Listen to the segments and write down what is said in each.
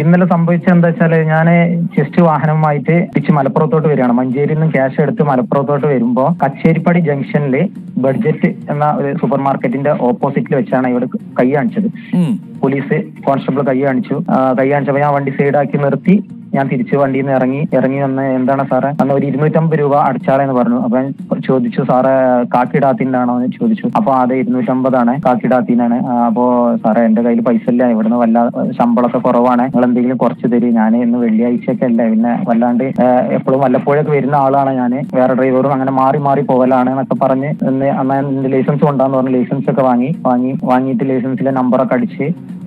ഇന്നലെ സംഭവിച്ചത് എന്താ വെച്ചാല് ഞാൻ ജസ്റ്റ് വാഹനവുമായിട്ട് തിരിച്ച് മലപ്പുറത്തോട്ട് വരികയാണ്. മഞ്ചേരിയിൽ നിന്നും ക്യാഷ് എടുത്ത് മലപ്പുറത്തോട്ട് വരുമ്പോ കച്ചേരിപ്പടി ജംഗ്ഷനിൽ ബഡ്ജറ്റ് എന്ന ഒരു സൂപ്പർ മാർക്കറ്റിന്റെ ഓപ്പോസിറ്റിൽ വെച്ചാണ് ഇവിടെ കൈ കാണിച്ചത്. പോലീസ് കോൺസ്റ്റബിൾ കൈ കാണിച്ചപ്പോ ഞാൻ വണ്ടി സൈഡാക്കി നിർത്തി. ഞാൻ തിരിച്ച് വണ്ടിയിൽ നിന്ന് ഇറങ്ങി വന്ന് എന്താണ് സാറേ അന്ന് ഒരു 250 രൂപ അടച്ചാളെന്ന് പറഞ്ഞു. അപ്പൊ ഞാൻ ചോദിച്ചു, സാറേ കാക്കിടാത്തിനാണോ എന്ന് ചോദിച്ചു. അപ്പൊ അതെ 250 കാക്കിടാത്തിനാണ്. അപ്പോ സാറേ എന്റെ കയ്യിൽ പൈസ ഇല്ല, ഇവിടുന്ന് ശമ്പളമൊക്കെ കുറവാണ്, നിങ്ങൾ എന്തെങ്കിലും കുറച്ച് തരും, ഞാൻ ഇന്ന് വെള്ളിയാഴ്ചയൊക്കെ അല്ലേ, പിന്നെ വല്ലാണ്ട് എപ്പോഴും വല്ലപ്പോഴൊക്കെ വരുന്ന ആളാണ് ഞാൻ, വേറെ ഡ്രൈവറും അങ്ങനെ മാറി പോകലാണ് എന്നൊക്കെ പറഞ്ഞ് അന്ന് എന്റെ ലൈസൻസ് കൊണ്ടാന്ന് പറഞ്ഞു. ലൈസൻസ് ഒക്കെ വാങ്ങിയിട്ട് ലൈസൻസിലെ നമ്പറൊക്കെ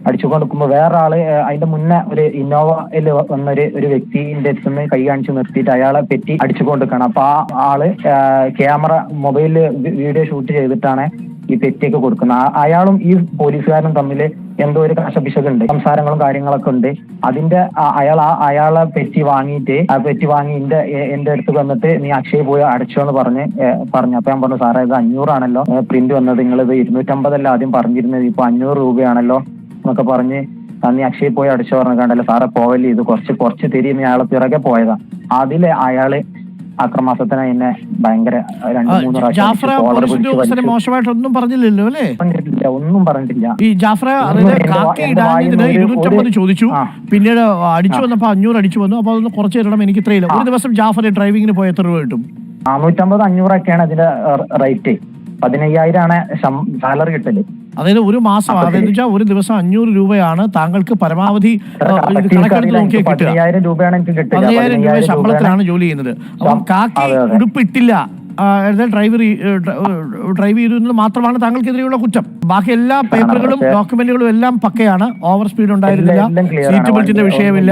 അടിച്ചു കൊടുക്കുമ്പോ വേറെ ആള് അതിന്റെ മുന്നേ ഒരു ഇന്നോവയിൽ വന്നൊരു വ്യക്തിന്റെ അടുത്ത് കൈ കാണിച്ച് നിർത്തിയിട്ട് അയാളെ പെറ്റി അടിച്ചു കൊടുക്കണം. അപ്പൊ ആ ആള് ക്യാമറ മൊബൈലില് വീഡിയോ ഷൂട്ട് ചെയ്തിട്ടാണ് ഈ പെറ്റിയൊക്കെ കൊടുക്കുന്നത്. അയാളും ഈ പോലീസുകാരനും തമ്മിൽ എന്തോ ഒരു കശപിശകുണ്ട്, സംസാരങ്ങളും കാര്യങ്ങളൊക്കെ ഉണ്ട്. അതിന്റെ അയാളെ പെറ്റി വാങ്ങി എന്റെ അടുത്ത് വന്നിട്ട് നീ അക്ഷയ പോയി അടച്ചോ എന്ന് പറഞ്ഞു. അപ്പൊ ഞാൻ പറഞ്ഞു, സാറേ ഇത് 500 ആണല്ലോ പ്രിന്റ് വന്നത്, നിങ്ങൾ ഇത് 250 ആദ്യം പറഞ്ഞിരുന്നത്, ഇപ്പൊ 500 രൂപയാണല്ലോ എന്നൊക്കെ പറഞ്ഞ് നീ അക്ഷയ പോയി അടച്ചു പറഞ്ഞു. കണ്ടല്ലോ സാറെ പോവല്ലേ, ഇത് കുറച്ച് തിരിയുന്ന അയാളെ പിറകെ പോയതാ. അതില് അയാള് അക്രമാസത്തിന് എന്നെ ഭയങ്കര 2-3 പ്രാവശ്യം മോശമായിട്ടൊന്നും പറഞ്ഞില്ലല്ലോ അല്ലേ? ഒന്നും പറഞ്ഞിട്ടില്ല. ഈ ജാഫ്ര കാക്കി ഇടാഞ്ഞതിന് 250 ചോദിച്ചു, പിന്നീട് അടിച്ചു വന്നപ്പോ 500 അടിച്ചു വന്നു. അപ്പൊ അതൊന്ന് കുറച്ച് തരണം, എനിക്ക് ഇത്രയില്ല. ഒരു ദിവസം ജാഫർ ഡ്രൈവിങ്ങിന് പോയ എത്ര രൂപ കിട്ടും? 450-500 ഇതിന്റെ റേറ്റ്. 15,000 ആണ് സാലറി കിട്ടല്. അതായത് ഒരു മാസം, അതായത് വെച്ചാൽ ഒരു ദിവസം 500 രൂപയാണ് താങ്കൾക്ക് പരമാവധി കണക്കെടുത്ത് നോക്കിയാൽ കിട്ടുക. 15,000 രൂപ ശമ്പളത്തിലാണ് ജോലി ചെയ്യുന്നത്. അപ്പം കാക്കി ഉടുപ്പിട്ടില്ല, ഡ്രൈവ് ചെയ്തത് മാത്രമാണ് താങ്കൾക്കെതിരെയുള്ള കുറ്റം. ബാക്കി എല്ലാ പേപ്പറുകളും ഡോക്യുമെന്റുകളും എല്ലാം പക്കയാണ്. ഓവർ സ്പീഡ് ഉണ്ടായിരുന്നില്ല, സീറ്റ് ബെൽറ്റിന്റെ വിഷയമില്ല,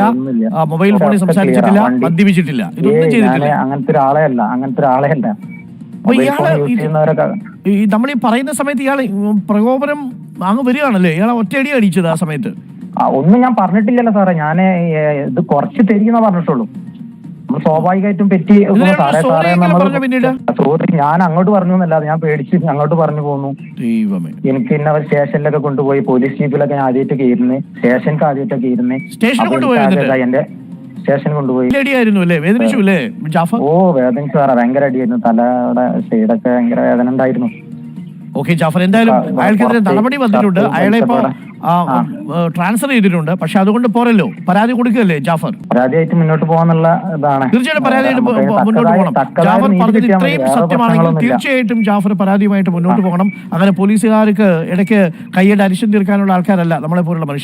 മൊബൈൽ ഫോണിൽ സംസാരിച്ചിട്ടില്ല, മദ്യപിച്ചിട്ടില്ല, ഇതൊന്നും ചെയ്തിട്ടില്ല. അങ്ങനത്തെ ഒരാളെ അല്ല. നമ്മൾ ഈ പറയുന്ന സമയത്ത് ഇയാൾ പ്രകോപനം അങ്ങ് വരികയാണല്ലേ? ഇയാളെ ഒറ്റയടി അടിച്ചത് ആ സമയത്ത്? ഒന്നും ഞാൻ പറഞ്ഞിട്ടില്ലല്ലോ സാറേ, ഞാൻ ഇത് കുറച്ച് തെരിയെന്നാ പറഞ്ഞിട്ടുള്ളൂ. നമ്മൾ സ്വാഭാവികമായിട്ടും പെറ്റി സോറി ഞാൻ അങ്ങോട്ട് പറഞ്ഞു എന്നല്ലാതെ ഞാൻ പേടിച്ച് അങ്ങോട്ട് പറഞ്ഞു പോന്നു. എനിക്ക് പിന്നെ അവർ സ്റ്റേഷനിലൊക്കെ കൊണ്ടുപോയി, പോലീസ് ജീപ്പിലൊക്കെ ആദ്യമായിട്ടൊക്കെ ഇരുന്ന്, സ്റ്റേഷനിലേക്ക് ഇരുന്ന് എന്റെ സ്റ്റേഷൻ കൊണ്ടുപോയി. വേദനിച്ചു സാറേ, ഭയങ്കര അടിയായിരുന്നു. തലയുടെ സൈഡൊക്കെ ഭയങ്കര വേദന ഉണ്ടായിരുന്നു. ഓക്കെ ജാഫർ, എന്തായാലും അയാൾക്കെതിരെ നടപടി വന്നിട്ടുണ്ട്. അയാളെ ഇപ്പോ ട്രാൻസ്ഫർ ചെയ്തിട്ടുണ്ട്. പക്ഷെ അതുകൊണ്ട് പോരല്ലോ, പരാതി കൊടുക്കുകയല്ലേ ജാഫർ? പരാതിയായിട്ട് മുന്നോട്ട് പോകാന്നുള്ള ഇതാണ്. തീർച്ചയായിട്ടും പരാതിയായിട്ട് മുന്നോട്ട് പോകണം. ജാഫർ പറഞ്ഞത് ഇത്രയും സത്യമാണെങ്കിൽ തീർച്ചയായിട്ടും ജാഫർ പരാതിയുമായിട്ട് മുന്നോട്ട് പോകണം. അങ്ങനെ പോലീസുകാർക്ക് ഇടയ്ക്ക് കൈയുടെ അരിശം തീർക്കാനുള്ള ആൾക്കാരല്ല നമ്മളെ പോലുള്ള മനുഷ്യർ.